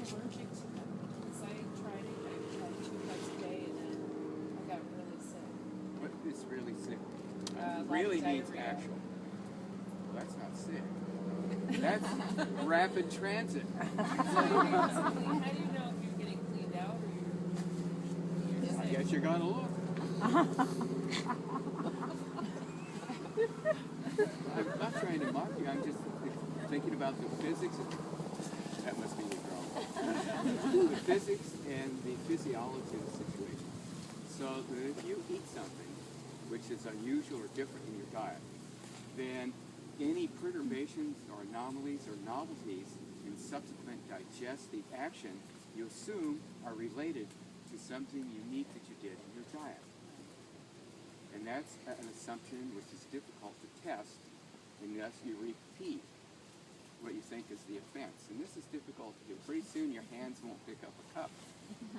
allergic to them because I tried it. I had 2 cups a day, and then I got really sick. What is really sick? A lot Really of means diarrhea. actual. Well, that's not sick. That's rapid transit. So how do you know if you're getting cleaned out or you're I sick? guess you're gonna look. I'm not trying to mock you. I'm just thinking about the physics. That must be your girl. The physics and the physiology of the situation. So that if you eat something which is unusual or different in your diet, then any perturbations or anomalies or novelties in subsequent digestive action you assume are related to something unique that you did in your diet. And that's an assumption which is difficult to test unless you repeat what you think is the offense. And this is difficult to do. Pretty soon your hands won't pick up a cup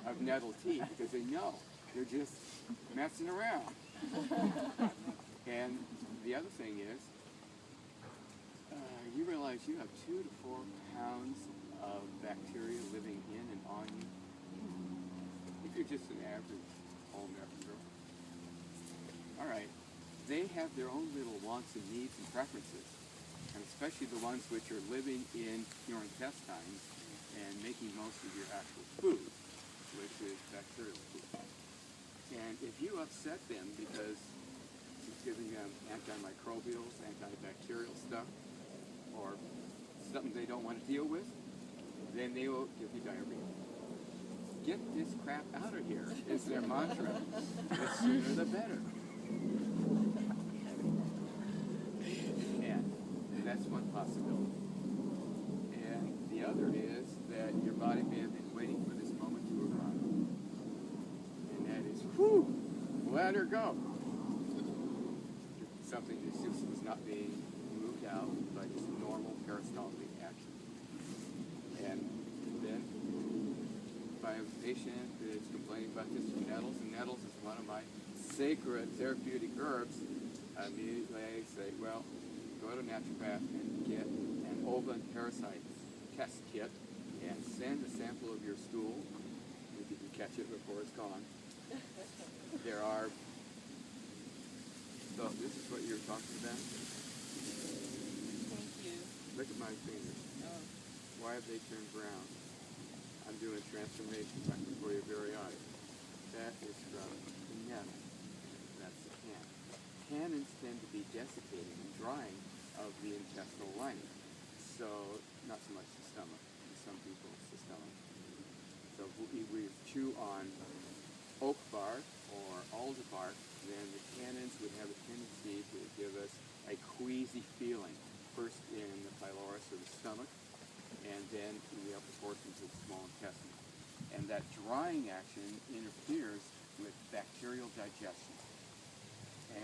of nettle tea because they know you're just messing around. And the other thing is, you realize you have 2 to 4 pounds of bacteria living in and on you. If you're just an average all-American girl. All right, they have their own little wants and needs and preferences, and especially the ones which are living in your intestines and making most of your actual food, which is bacterial food. And if you upset them because it's giving them antimicrobials, antibacterial stuff, or something they don't want to deal with, then they will give you diarrhea. Get this crap out of here is their mantra. The sooner the better. And that's one possibility. And the other is that your body may have been waiting for this moment to arrive. And that is, whew, let her go. Something that just was not being moved out by just normal peristaltic action. And then, if I have a patient that is complaining about this from nettles, and nettles is one of my sacred therapeutic herbs, I immediately say, well, go to a naturopath and get an ovum parasite test kit and send a sample of your stool, if you can catch it before it's gone. There are, so this is what you're talking about? Thank you. Look at my fingers. Oh. Why have they turned brown? I'm doing transformation right before your very eyes. That is from the nettle. That's the tan. Tannins tend to be desiccating and drying of the intestinal lining. So, not so much the stomach. In some people, it's the stomach. So, if we chew on oak bark or alder bark, then the tannins would have a tendency to give us a queasy feeling, first in the pylorus or the stomach, and then in the upper portions of the small intestine. And that drying action interferes with bacterial digestion,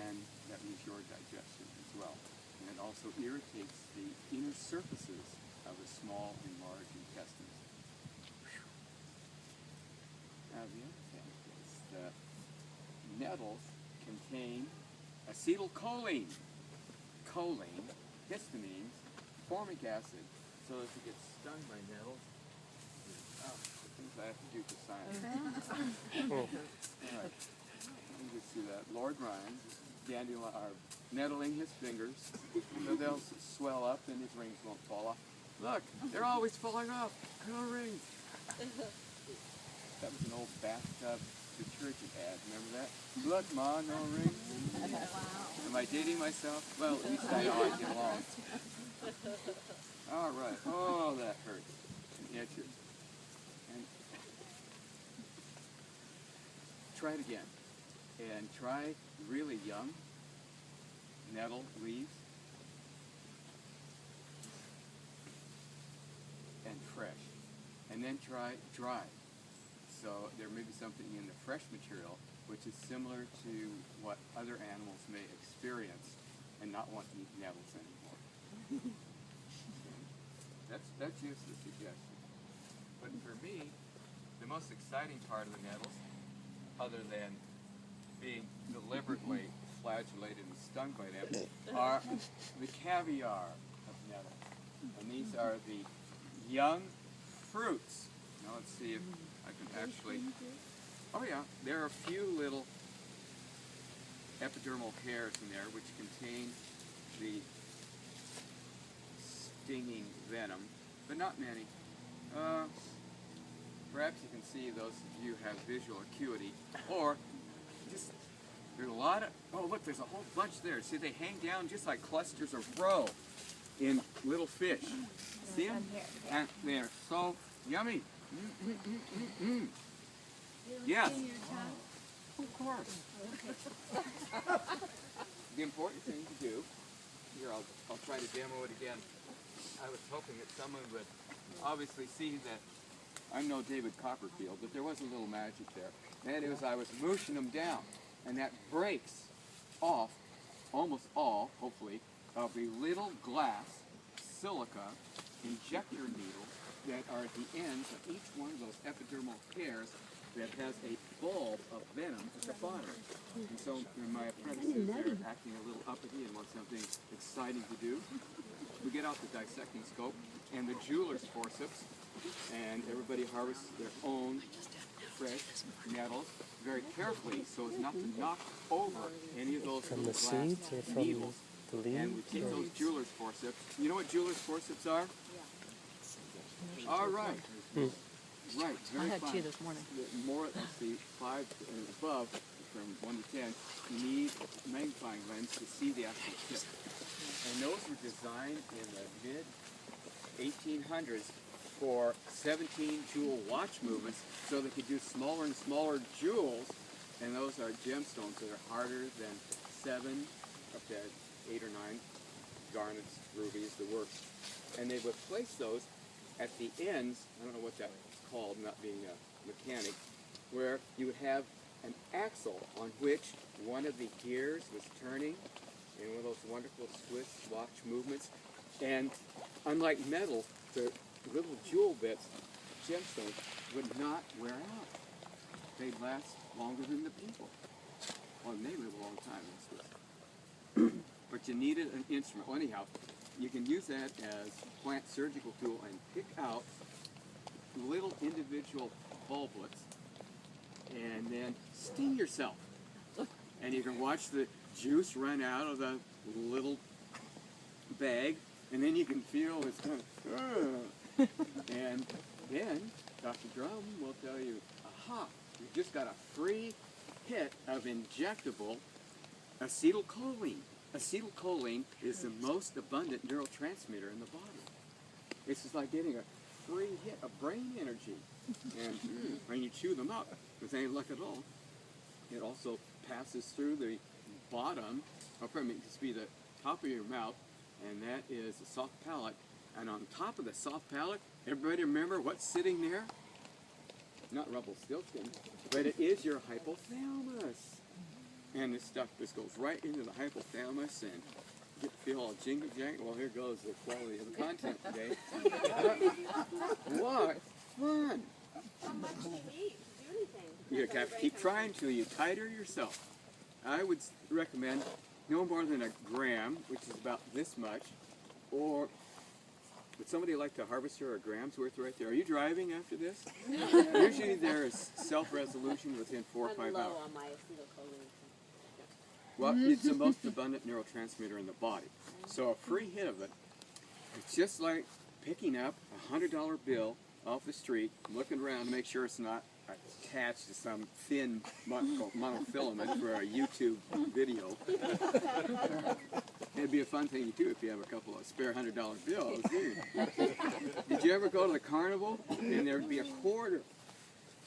and that means your digestion as well. And it also irritates the inner surfaces of the small and large intestines. Now the other thing is that nettles contain acetylcholine, choline, histamines, formic acid. So if you get stung by nettles, things I have to do for science. All right, let me just see that. Lord Ryan, dandelion, are nettling his fingers, so they'll swell up and his rings won't fall off. Look, they're always falling off. No rings. That was an old bathtub detergent ad. Remember that? Look, Ma, no rings. Wow. Am I dating myself? Well, at least I know I get along. All right. Oh, that hurts. And itches. And try it again. And try really young nettle leaves and fresh. And then try dry. So there may be something in the fresh material which is similar to what other animals may experience and not want to eat nettles anymore. That's just a suggestion. But for me, the most exciting part of the nettles, other than being deliberately flagellated and stung by them, are the caviar of nettle. And these are the young fruits Now let's see if I can actually, oh yeah, there are a few little epidermal hairs in there which contain the stinging venom, but not many. Perhaps you can see those of you have visual acuity, or just, there's a lot of, oh look, there's a whole bunch there. See, they hang down just like clusters of roe in little fish. See them? And they're so yummy. Yes. Of course. The important thing to do, here I'll try to demo it again. I was hoping that someone would obviously see that I'm no David Copperfield, but there was a little magic there. And it was I was mooshing them down, and that breaks off almost all, hopefully, of the little glass silica injector needles that are at the ends of each one of those epidermal hairs that has a bulb of venom at the bottom. And so my apprentices are acting a little uppity and want something exciting to do. We get out the dissecting scope and the jeweler's forceps, and everybody harvests their own fresh nettles very carefully so as not to knock over any of those From little the glass seeds or from needles. the leaves? And we take those jeweler's forceps. You know what jeweler's forceps are? All right. Right, very I had fine. 2 this morning. The more, let's see, 5 and above, from 1 to 10, you need a magnifying lens to see the actual tip. And those were designed in the mid-1800s for 17-jewel watch movements, so they could do smaller and smaller jewels. And those are gemstones that are harder than 7, up to 8 or 9, garnets, rubies, the works. And they would place those at the ends, I don't know what that's called, not being a mechanic, where you would have an axle on which one of the gears was turning in one of those wonderful Swiss watch movements. And unlike metal, the little jewel bits, gemstones, would not wear out. They'd last longer than the people. Well, they live a long time in Swiss. But you needed an instrument. Well, anyhow, you can use that as a plant surgical tool and pick out little individual bulblets and then sting yourself. And you can watch the juice run out of the little bag, and then you can feel it's kind of, and then Dr. Drum will tell you, aha, you just got a free hit of injectable acetylcholine. Acetylcholine is the most abundant neurotransmitter in the body. It's just like getting a free hit of brain energy. And when you chew them up, with any luck at all, it also passes through the bottom, or pardon me, it just be the top of your mouth, and that is a soft palate. And on top of the soft palate, everybody remember what's sitting there? Not Rumpelstiltskin, but it is your hypothalamus. And this stuff just goes right into the hypothalamus and you get to feel all jingle jangle. Well, here goes the quality of the content today. What fun! How much do you eat to do anything? You have to keep trying till you titer yourself. I would recommend no more than a gram, which is about this much, or would somebody like to harvest a gram's worth right there? Are you driving after this? Usually there is self-resolution within 4 or 5 I'm low hours. on my acetylcholine. Well, it's the most abundant neurotransmitter in the body. So a free hit of it, it's just like picking up a $100 bill off the street, looking around to make sure it's not attached to some thin monofilament for a YouTube video. It'd be a fun thing to do if you have a couple of spare $100 bills. Did you ever go to the carnival and there'd be a quarter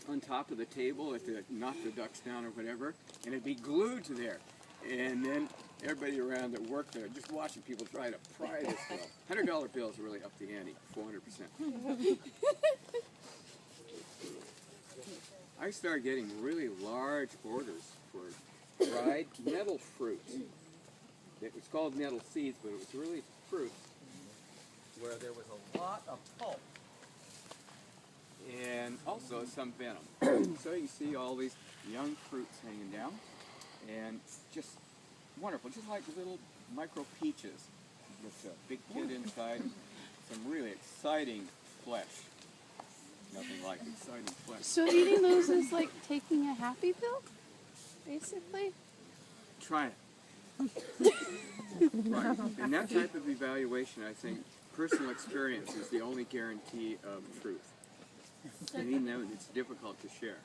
on top of the table if they knocked the ducks down or whatever, and it'd be glued to there. And then everybody around that worked there just watching people try to pry this bill. $100 bills are really up the ante, 400%. I started getting really large orders for dried nettle fruits. It was called nettle seeds, but it was really fruits where there was a lot of pulp and also some venom. So you can see all these young fruits hanging down, and just wonderful, just like little micro peaches with a big kid inside, some really exciting flesh. Nothing like exciting flesh. So eating those is like taking a happy pill, basically. Try it. Right. In that type of evaluation, I think personal experience is the only guarantee of truth. And even though it's difficult to share.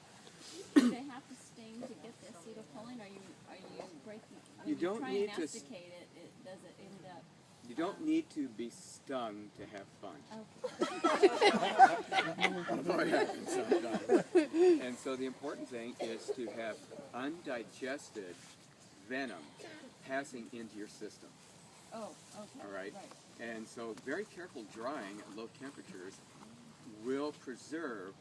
Do they have to sting to get the acetylcholine? Are you breaking? When You don't try need and to masticate it. Does it end up? You don't need to be stung to have fun. Okay. It happens sometimes. And so the important thing is to have undigested venom passing into your system. Oh, okay. All right? And so very careful drying at low temperatures will preserve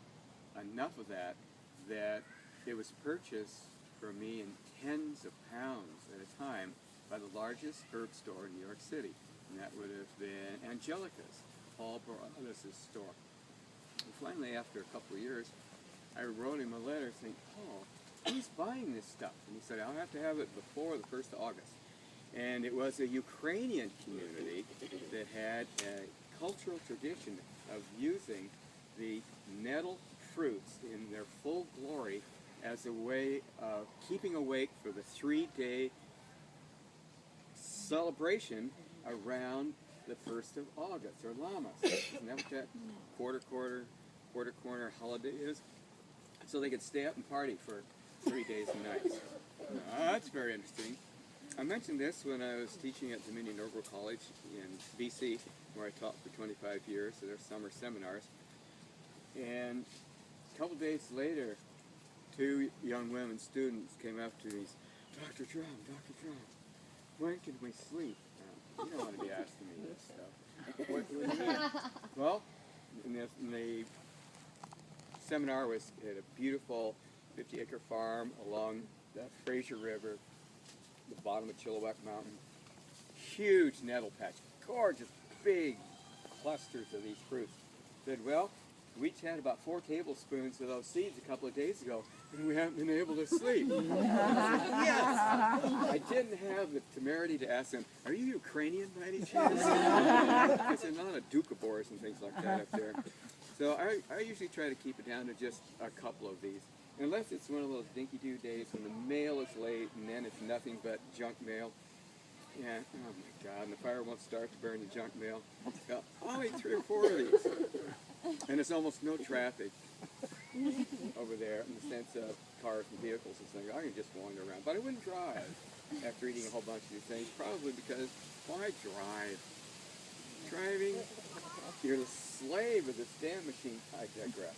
enough of that it was purchased from me in tens of pounds at a time by the largest herb store in New York City. And that would have been Angelica's, Paul Brothers' store. And finally, after a couple of years, I wrote him a letter saying, Paul, who's buying this stuff? And he said, I'll have to have it before the 1st of August. And it was a Ukrainian community that had a cultural tradition of using the nettle fruits in their full glory as a way of keeping awake for the 3-day celebration around the 1st of August, or Lammas. Isn't that what that quarter corner holiday is? So they could stay up and party for 3 days and nights. That's very interesting. I mentioned this when I was teaching at Dominion Noble College in BC, where I taught for 25 years at their summer seminars. And a couple days later, 2 young women students came up to me and said, Dr. Drum, when can we sleep? You don't want to be asking me this stuff. What do you mean? Well, the seminar was at a beautiful 50-acre farm along the Fraser River, the bottom of Chilliwack Mountain. Huge nettle patch, gorgeous, big clusters of these fruits. Said, well, we each had about 4 tablespoons of those seeds a couple of days ago, and we haven't been able to sleep. I said, yes! I didn't have the temerity to ask them, are you Ukrainian by any chance? Because they're not a Dukabors and things like that up there. So I usually try to keep it down to just a couple of these. Unless it's one of those dinky-doo days when the mail is late and then it's nothing but junk mail. Yeah, oh my God, and the fire won't start to burn the junk mail. I'll eat 3 or 4 of these. And there's almost no traffic over there in the sense of cars and vehicles and things. I can just wander around. But I wouldn't drive after eating a whole bunch of these things, probably because why drive? Driving, you're the slave of this damn machine. I digress.